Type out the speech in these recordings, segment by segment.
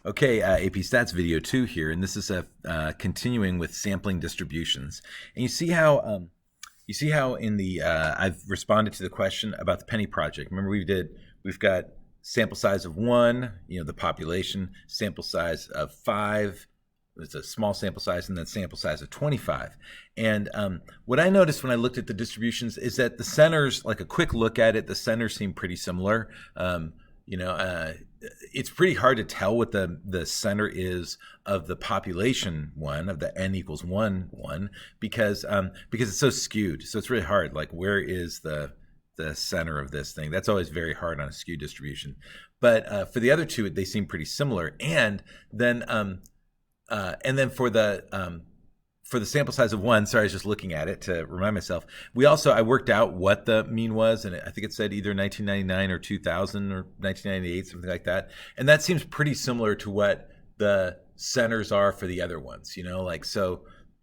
Okay, AP Stats video 2 here, and this is a continuing with sampling distributions. And you see how in the I've responded to the question about the penny project. Remember we've got sample size of 1, the population, sample size of 5. It's a small sample size, and then sample size of 25. And what I noticed when I looked at the distributions is that the centers, like a quick look at it, the centers seem pretty similar. It's pretty hard to tell what the center is of the population one, of the n equals 1, because it's so skewed. So it's really hard. Like, where is the center of this thing? That's always very hard on a skewed distribution. But for the other two, they seem pretty similar. And then for the sample size of 1, sorry, I was just looking at it to remind myself. I worked out what the mean was, and I think it said either 1999 or 2000 or 1998, something like that. And that seems pretty similar to what the centers are for the other ones,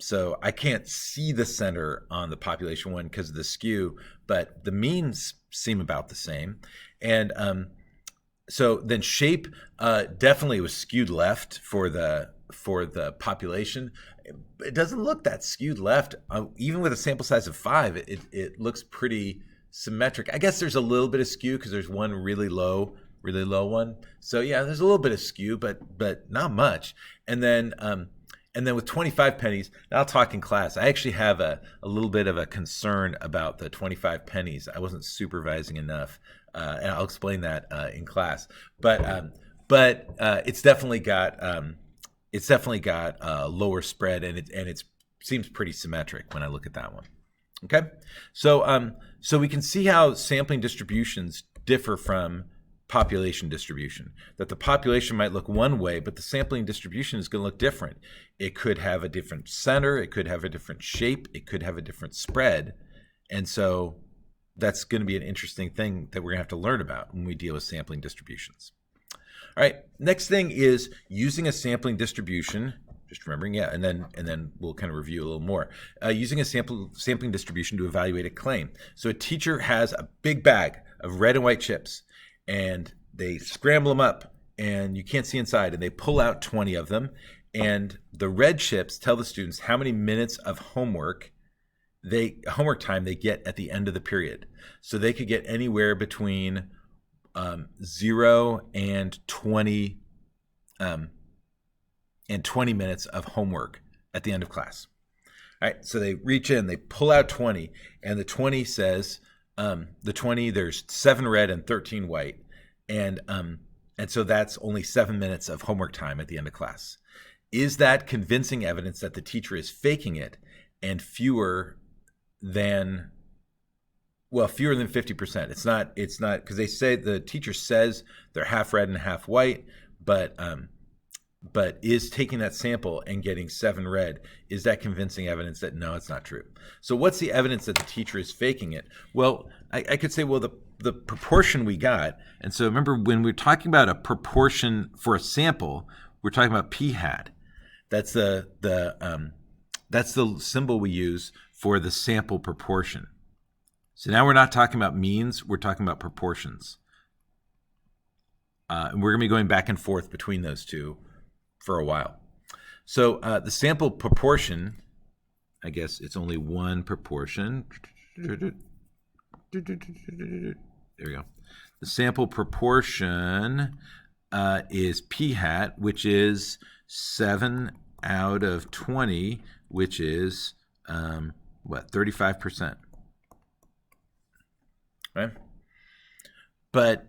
so I can't see the center on the population one because of the skew, but the means seem about the same. And so then shape definitely was skewed left for the population. It doesn't look that skewed left. Even with a sample size of 5, it looks pretty symmetric. I guess there's a little bit of skew because there's one really low one. So yeah, there's a little bit of skew, but not much. And then with 25 pennies, now I'll talk in class. I actually have a little bit of a concern about the 25 pennies. I wasn't supervising enough, and I'll explain that in class. But it's definitely got a lower spread, and it seems pretty symmetric when I look at that one. Okay, so we can see how sampling distributions differ from population distribution. That the population might look one way, but the sampling distribution is going to look different. It could have a different center, it could have a different shape, it could have a different spread, and so that's going to be an interesting thing that we're going to have to learn about when we deal with sampling distributions. All right, next thing is using a sampling distribution, just remembering, and then we'll kind of review a little more. Using a sampling distribution to evaluate a claim. So a teacher has a big bag of red and white chips, and they scramble them up, and you can't see inside, and they pull out 20 of them, and the red chips tell the students how many minutes of homework time they get at the end of the period. So they could get anywhere between 0 and 20 minutes of homework at the end of class. All right, so they reach in, they pull out 20, and the 20 says, there's 7 red and 13 white, and so that's only 7 minutes of homework time at the end of class. Is that convincing evidence that the teacher is faking it, and fewer than 50%? It's not because they say the teacher says they're half red and half white, but is taking that sample and getting 7 red, is that convincing evidence that no, it's not true? So what's the evidence that the teacher is faking it? Well, I could say, well, the proportion we got, and so remember when we're talking about a proportion for a sample, we're talking about p hat. That's the symbol we use for the sample proportion. So now we're not talking about means, we're talking about proportions. And we're going to be going back and forth between those two for a while. So the sample proportion, I guess it's only one proportion. There we go. The sample proportion is p hat, which is 7 out of 20, which is 35%. Right? But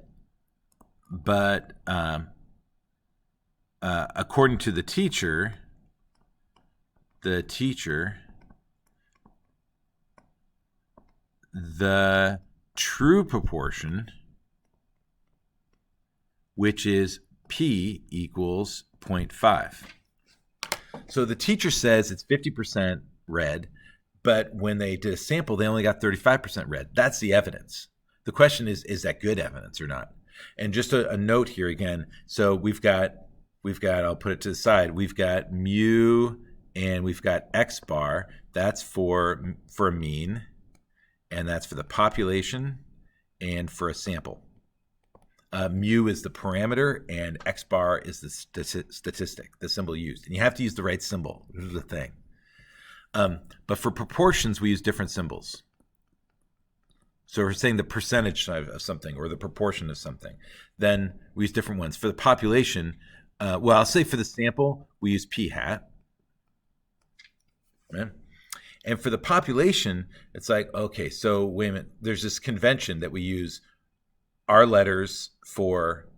according to the teacher, the true proportion, which is p equals 0.5. So the teacher says it's 50% red, but when they did a sample, they only got 35% red. That's the evidence. The question is that good evidence or not? And just a note here again. So we've got, I'll put it to the side. We've got mu and we've got x bar. That's for a mean, and that's for the population and for a sample. Mu is the parameter, and X bar is the statistic, the symbol used. And you have to use the right symbol. This is the thing. But for proportions, we use different symbols. So if we're saying the percentage of something or the proportion of something, then we use different ones. For the population, well, I'll say for the sample, we use p hat. Right? And for the population, it's like, okay, so wait a minute. There's this convention that we use our letters for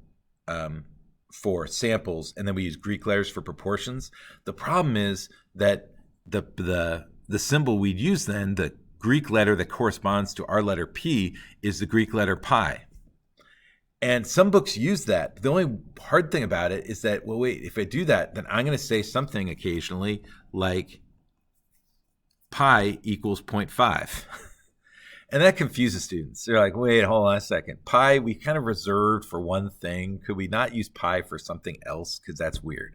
samples, and then we use Greek letters for proportions. The problem is that the symbol we'd use then, the Greek letter that corresponds to our letter P, is the Greek letter pi. And some books use that. The only hard thing about it is that, well, wait, if I do that, then I'm going to say something occasionally like pi equals 0.5. And that confuses students. They're like, wait, hold on a second. Pi, we kind of reserved for one thing. Could we not use pi for something else? Because that's weird.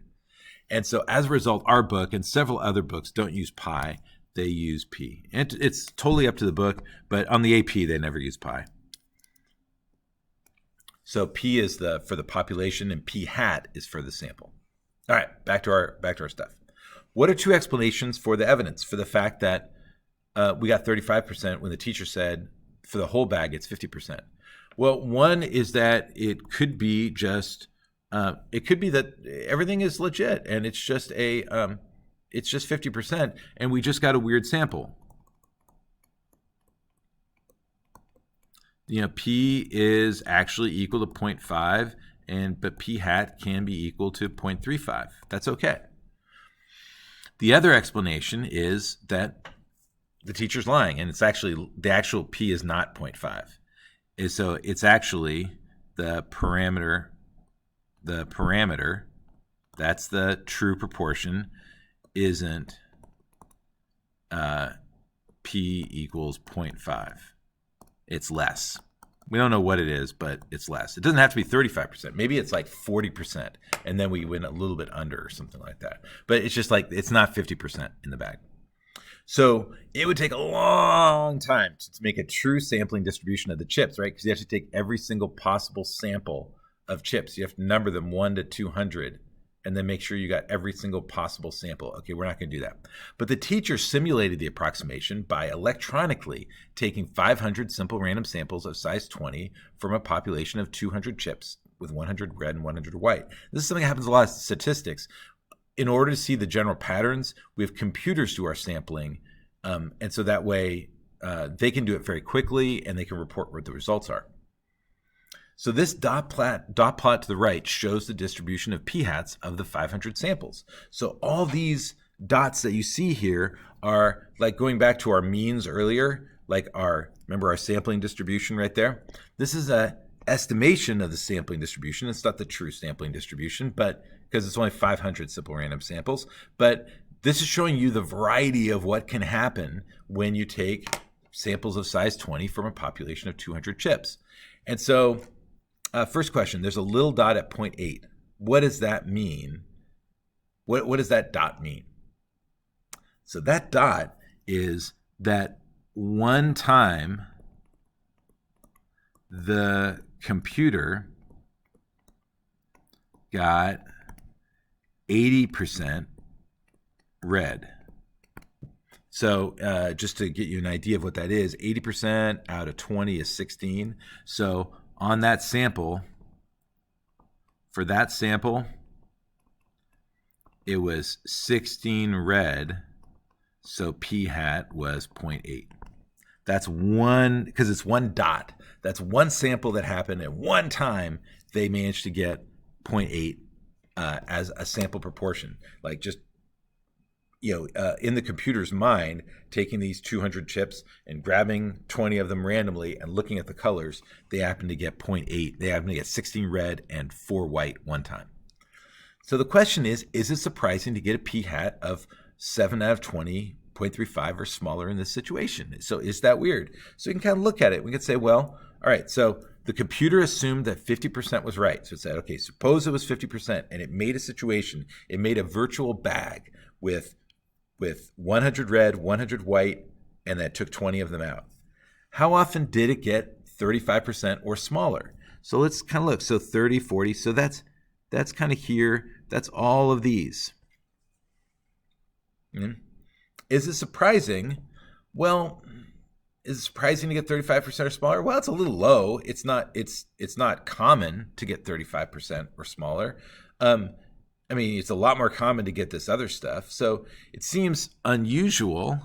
And so as a result, our book and several other books don't use pi. They use p. And it's totally up to the book, but on the AP, they never use pi. So p is for the population, and p hat is for the sample. All right, back to our stuff. What are two explanations for the evidence for the fact that we got 35% when the teacher said for the whole bag it's 50%? Well, one is that it could be that everything is legit and it's just 50%, and we just got a weird sample. P is actually equal to 0.5, but p hat can be equal to 0.35. That's okay. The other explanation is that the teacher's lying, and it's actually the actual p is not 0.5. So it's actually the parameter. The parameter, that's the true proportion, isn't p equals 0.5. It's less. We don't know what it is, but it's less. It doesn't have to be 35%. Maybe it's like 40%, and then we went a little bit under or something like that. But it's just like it's not 50% in the bag. So it would take a long time to make a true sampling distribution of the chips, right? Because you have to take every single possible sample of chips. You have to number them 1 to 200, and then make sure you got every single possible sample. Okay, we're not going to do that. But the teacher simulated the approximation by electronically taking 500 simple random samples of size 20 from a population of 200 chips with 100 red and 100 white. This is something that happens in a lot of statistics. In order to see the general patterns, we have computers do our sampling, and so that way they can do it very quickly and they can report what the results are. So this dot plot to the right shows the distribution of p-hats of the 500 samples. So all these dots that you see here are like going back to our means earlier, like remember our sampling distribution right there? This is an estimation of the sampling distribution. It's not the true sampling distribution, but because it's only 500 simple random samples. But this is showing you the variety of what can happen when you take samples of size 20 from a population of 200 chips. And so first question, there's a little dot at 0.8. What does that mean? What does that dot mean? So that dot is that one time the computer got 80% red. So just to get you an idea of what that is, 80% out of 20 is 16. So on that sample, for that sample, it was 16 red, so p hat was 0.8. That's one, because it's one dot. That's one sample that happened at one time. They managed to get 0.8 as a sample proportion. Like just, in the computer's mind, taking these 200 chips and grabbing 20 of them randomly and looking at the colors, they happen to get 0.8. They happen to get 16 red and 4 white one time. So the question is it surprising to get a p-hat of 7 out of 20, 0.35 or smaller in this situation? So is that weird? So you can kind of look at it. We can say, well, all right, so the computer assumed that 50% was right. So it said, okay, suppose it was 50%, and it made a situation. It made a virtual bag with 100 red, 100 white, and that took 20 of them out. How often did it get 35% or smaller? So let's kind of look. So 30, 40. So that's kind of here. That's all of these. Is it surprising? Well, is it surprising to get 35% or smaller? Well, it's a little low. It's not common to get 35% or smaller. I mean, it's a lot more common to get this other stuff. So it seems unusual.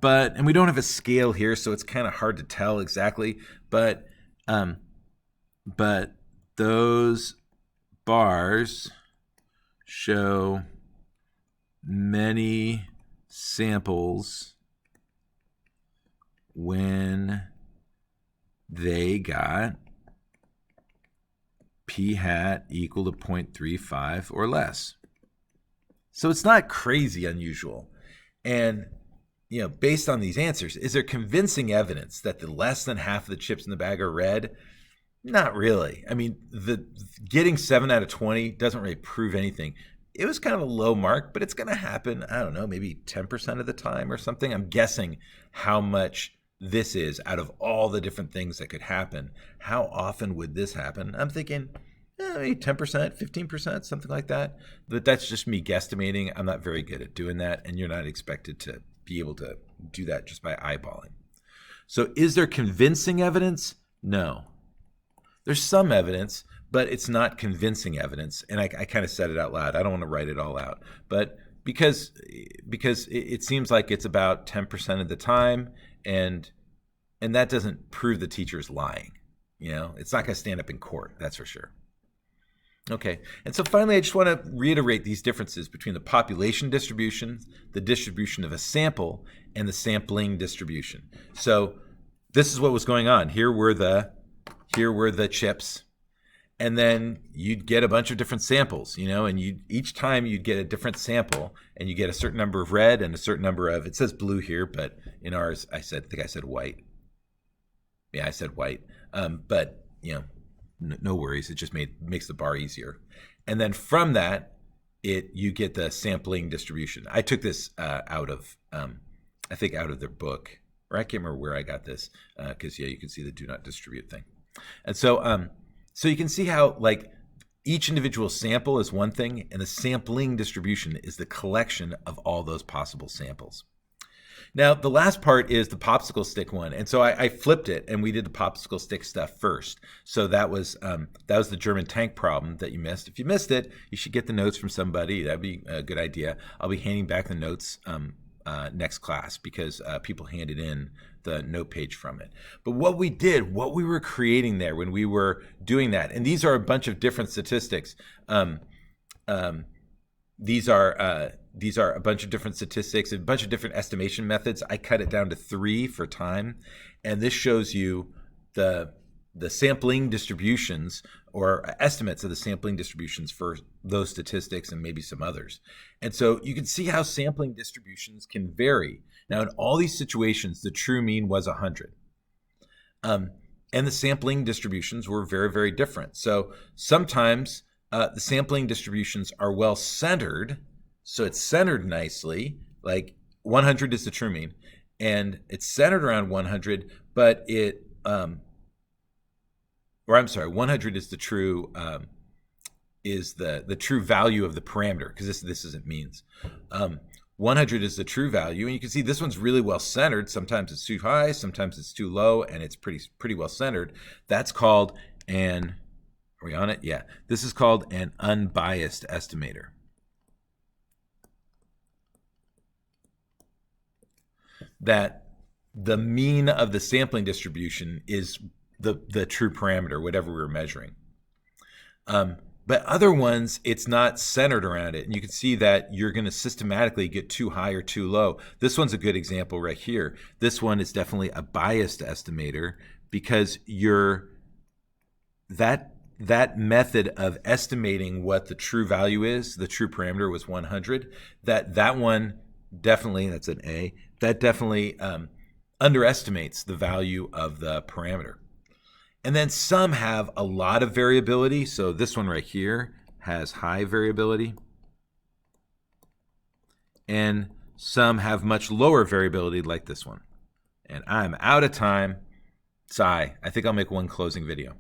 And we don't have a scale here, so it's kind of hard to tell exactly. But those bars show many samples when they got p hat equal to 0.35 or less. So it's not crazy unusual. And based on these answers, is there convincing evidence that the less than half of the chips in the bag are red? Not really. I mean, getting 7 out of 20 doesn't really prove anything. It was kind of a low mark, but it's going to happen, I don't know, maybe 10% of the time or something. I'm guessing how much this is out of all the different things that could happen. How often would this happen? I'm thinking maybe 10%, 15%, something like that. But that's just me guesstimating. I'm not very good at doing that, and you're not expected to be able to do that just by eyeballing. So is there convincing evidence? No. There's some evidence, but it's not convincing evidence. And I kind of said it out loud. I don't want to write it all out. But because it seems like it's about 10% of the time, and that doesn't prove the teacher's lying. It's not going to stand up in court, that's for sure. Okay, and so finally, I just want to reiterate these differences between the population distribution, the distribution of a sample, and the sampling distribution. So this is what was going on. Here were the chips, and then you'd get a bunch of different samples, and each time you'd get a different sample, and you get a certain number of red and a certain number of, it says blue here, but in ours, I think I said white. Yeah, I said white, but no worries. It just makes the bar easier. And then from that, you get the sampling distribution. I took this out of their book, or I can't remember where I got this, because you can see the do not distribute thing. And so you can see how each individual sample is one thing, and the sampling distribution is the collection of all those possible samples. Now, the last part is the popsicle stick one. And so I flipped it, and we did the popsicle stick stuff first. So that was the German tank problem that you missed. If you missed it, you should get the notes from somebody. That'd be a good idea. I'll be handing back the notes next class, because people handed in the note page from it. But what we were creating there when we were doing that, and these are a bunch of different statistics. These are a bunch of different statistics, a bunch of different estimation methods. I cut it down to 3 for time, and this shows you the sampling distributions, or estimates of the sampling distributions for those statistics and maybe some others. And so you can see how sampling distributions can vary. Now, in all these situations, the true mean was 100. And the sampling distributions were very, very different. So sometimes the sampling distributions are well centered, so it's centered nicely, like 100 is the true mean, and it's centered around 100, but 100 is the true is the true value of the parameter, because this isn't means. 100 is the true value, and you can see this one's really well centered. Sometimes it's too high, sometimes it's too low, and it's pretty well centered. That's called are we on it? Yeah. This is called an unbiased estimator. That the mean of the sampling distribution is the true parameter, whatever we're measuring. But other ones, it's not centered around it. And you can see that you're going to systematically get too high or too low. This one's a good example right here. This one is definitely a biased estimator, because that method of estimating what the true value is, the true parameter was 100, that one definitely, that's an A, that definitely underestimates the value of the parameter. And then some have a lot of variability. So this one right here has high variability. And some have much lower variability, like this one. And I'm out of time. Sigh. I think I'll make one closing video.